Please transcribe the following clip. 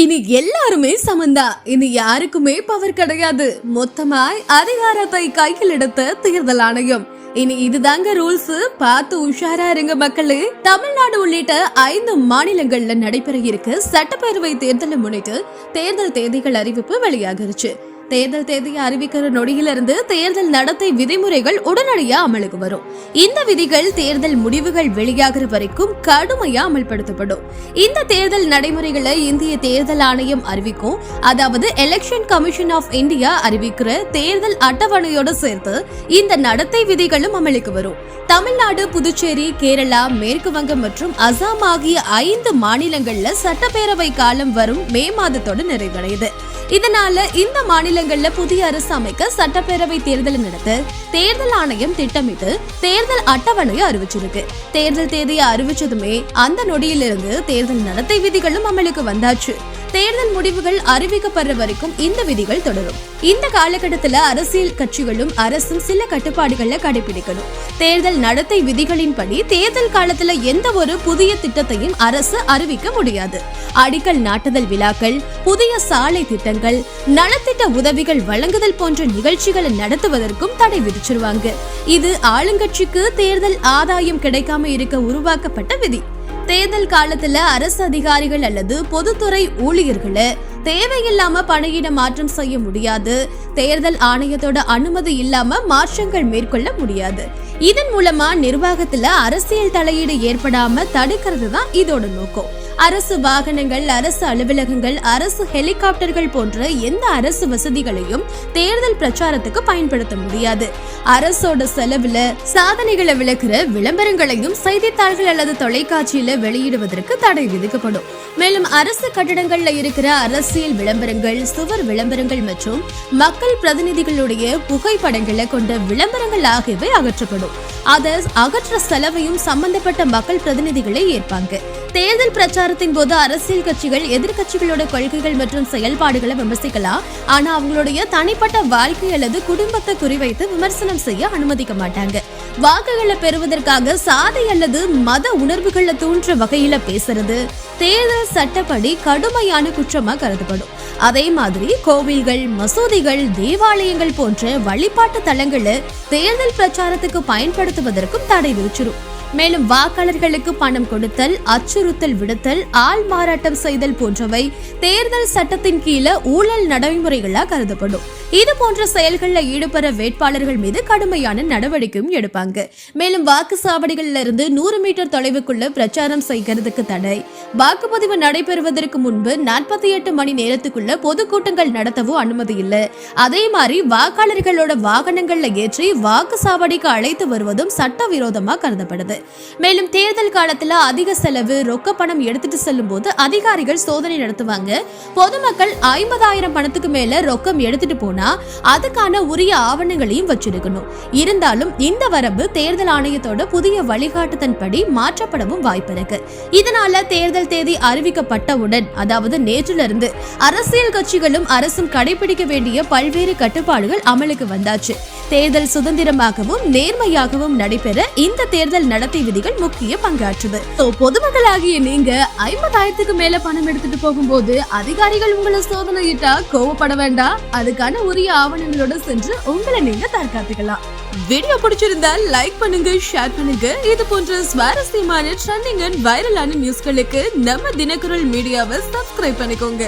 இனி எல்லாருமே சமந்தா. இனி யாருக்குமே பவர் கிடையாது. மொத்தமாய் அதிகாரத்தை கையில் எடுத்த தேர்தல் ஆணையம். இனி இதுதாங்க ரூல்ஸ். பார்த்து உஷாரா இருங்க மக்களே. தமிழ்நாடு உள்ளிட்ட 5 மாநிலங்கள்ல நடைபெற இருக்கு சட்டப்பேரவை தேர்தலை முன்னிட்டு தேர்தல் தேதிகள் அறிவிப்பு வெளியாகிருச்சு. தேர்தல் தேதியை அறிவிக்கிற நொடியிலிருந்து தேர்தல் நடத்தை விதிமுறைகள் உடனடியா அமலுக்கு வரும். இந்த விதிகள் தேர்தல் முடிவுகள் வெளியாகிற வரைக்கும் கடுமையா அமல்படுத்தப்படும். இந்த தேர்தல் நடைமுறைகளை இந்திய தேர்தல் ஆணையம் அறிவிக்கும். அதாவது எலெக்ஷன் கமிஷன் ஆஃப் இந்தியா அறிவிக்கிற தேர்தல் அட்டவணையோட சேர்த்து இந்த நடத்தை விதிகளும் அமலுக்கு வரும். தமிழ்நாடு, புதுச்சேரி, கேரளா, மேற்கு வங்கம் மற்றும் அசாம் ஆகிய 5 மாநிலங்கள்ல சட்டப்பேரவை காலம் வரும் மே மாதத்தோடு நிறைவடையுது. இதனால இந்த மாநிலங்கள்ல புதிய அரசு அமைக்க சட்டப்பேரவை தேர்தல் நடத்த தேர்தல் ஆணையம் திட்டமிட்டு தேர்தல் அட்டவணையை அறிவிச்சிருக்கு. தேர்தல் தேதியை அறிவிச்சதுமே அந்த நொடியிலிருந்து தேர்தல் நடத்தை விதிகளும் அமலுக்கு வந்தாச்சு. தேர்தல் முடிவுகள் அறிவிக்கப்படுற வரைக்கும் இந்த விதிகள் தொடரும். இந்த காலகட்டத்துல அரசியல் கட்சிகளும் அரசும் சில கட்டுப்பாடுகளை கடைபிடிக்கணும். தேர்தல் நடத்தை விதிகளின்படி தேர்தல் காலத்துல எந்த ஒரு புதிய திட்டத்தையும் அரசு அறிவிக்க முடியாது. அடிக்கல் நாட்டுதல் விழாக்கள், புதிய சாலை திட்டங்கள், நலத்திட்ட உதவிகள் வழங்குதல் போன்ற நிகழ்ச்சிகளை நடத்துவதற்கும் தடை விதிச்சிருவாங்க. இது ஆளுங்கட்சிக்கு தேர்தல் ஆதாயம் கிடைக்காம இருக்க உருவாக்கப்பட்ட விதி. தேர்தல் காலத்துல அரசு அதிகாரிகள் அல்லது பொதுத்துறை ஊழியர்களை தேவையில்லாம பணியிட மாற்றம் செய்ய முடியாது. தேர்தல் ஆணையத்தோட அனுமதி இல்லாம மாற்றங்கள் மேற்கொள்ள முடியாது. இதன் மூலமா நிர்வாகத்துல அரசியல் தலையீடு ஏற்படாம தடுக்கிறது தான் இதோட நோக்கம். அரசு வாகனங்கள், அரசு அலுவலகங்கள், அரசு ஹெலிகாப்டர்கள் போன்ற எந்த அரசு வசதிகளையும் தேர்தல் பிரச்சாரத்துக்கு பயன்படுத்த முடியாது. அரசோட செலவுல சாதனைகளை விளக்குற விளம்பரங்களையும் செய்தித்தாள்கள் அல்லது தொலைக்காட்சியில வெளியிடுவதற்கு தடை விதிக்கப்படும். மேலும் அரசு கட்டிடங்கள்ல இருக்கிற அரசியல் விளம்பரங்கள், சுவர் விளம்பரங்கள் மற்றும் மக்கள் பிரதிநிதிகளுடைய புகைப்படங்களை கொண்ட விளம்பரங்கள் ஆகியவை அகற்றப்படும். அதை அகற்ற செலவையும் சம்பந்தப்பட்ட மக்கள் பிரதிநிதிகளை ஏற்பாங்க. தேர்தல் பிரச்சாரத்தின் போது அரசியல் கட்சிகள் எதிர்கட்சிகளோட கொள்கைகள் மற்றும் செயல்பாடுகளை விமர்சிக்கலாம். ஆனா அவங்களுடைய தனிப்பட்ட வாழ்க்கை அல்லது குடும்பத்தை குறிவைத்து விமர்சனம் செய்ய அனுமதிக்க மாட்டாங்க. வாக்குகளை பெறுவதற்காக சாதி அல்லது மத உணர்வுகளை தூண்டுற வகையில பேசுறது தேர்தல் சட்டப்படி கடுமையான குற்றமா கருதப்படும். அதே மாதிரி கோவில்கள், மசூதிகள், தேவாலயங்கள் போன்ற வழிபாட்டு தலங்களை தேர்தல் பிரச்சாரத்துக்கு பயன்படுத்துவதற்கும் தடை விதிச்சிரும். மேலும் வாக்காளர்களுக்கு பணம் கொடுத்தல், அச்சுறுத்தல் விடுத்தல், ஆள் மாறாட்டம் செய்தல் போன்றவை தேர்தல் சட்டத்தின் கீழே ஊழல் நடைமுறைகளா கருதப்படும். இது போன்ற செயல்களில் ஈடுபட வேட்பாளர்கள் மீது கடுமையான நடவடிக்கையும் எடுப்பாங்க. மேலும் வாக்குச்சாவடிகளில் இருந்து 100 மீட்டர் தொலைவுக்குள்ள பிரச்சாரம் செய்கிறதுக்கு தடை. வாக்குப்பதிவு நடைபெறுவதற்கு முன்பு 48 மணி நேரத்துக்குள்ள பொதுக்கூட்டங்கள் நடத்தவும் அனுமதி இல்லை. அதே மாதிரி வாக்காளர்களோட வாகனங்கள்ல ஏற்றி வாக்குச்சாவடிக்கு அழைத்து வருவதும் சட்டவிரோதமா கருதப்படுது. மேலும் தேர்தல் காலத்துல அதிக செலவு, ரொக்க பணம் எடுத்துட்டு செல்லும் போது அதிகாரிகள் சோதனை நடத்துவாங்க. பொதுமக்கள் 50,000 பணத்துக்கு மேல ரொக்கம் எடுத்துட்டு போனா அதுக்கான உரிய ஆவணங்களையும் வச்சிருக்கணும். இருந்தாலும் இந்த வரம்பு தேர்தல் ஆணையத்தோட புதிய வழிகாட்டுதன்படி மாற்றப்படவும் வாய்ப்பு இருக்கு. இதனால தேர்தல் தேதி அறிவிக்கப்பட்டவுடன், அதாவது நேற்றிலிருந்து அரசியல் கட்சிகளும் அரசும் கடைபிடிக்க வேண்டிய பல்வேறு கட்டுப்பாடுகள் அமலுக்கு வந்தாச்சு. தேர்தல் சுதந்திரமாகவும் நேர்மையாகவும் நடைபெற இந்த தேர்தல் நடத்தை விதிகள் முக்கிய பங்காற்றுது. பொதுமக்களாகிய நீங்க 50,000க்கு மேல பணம் எடுத்துட்டு போகும்போது அதிகாரிகள் உங்களை சோதனையிட்டா கோவப்பட வேண்டாம். அதுக்கான உரிய ஆவணங்களோட சென்று உங்களை நீங்க தற்காத்துக்கலாம். வீடியோ பிடிச்சிருந்தா லைக் பண்ணுங்க, ஷேர் பண்ணுங்க. இது போன்ற சுவாரஸ்யமான ட்ரெண்டிங் அண்ட் வைரலான நியூஸ்களுக்கு நம்ம தினக்குரல் மீடியாவை சப்ஸ்கிரைப் பண்ணிக்கோங்க.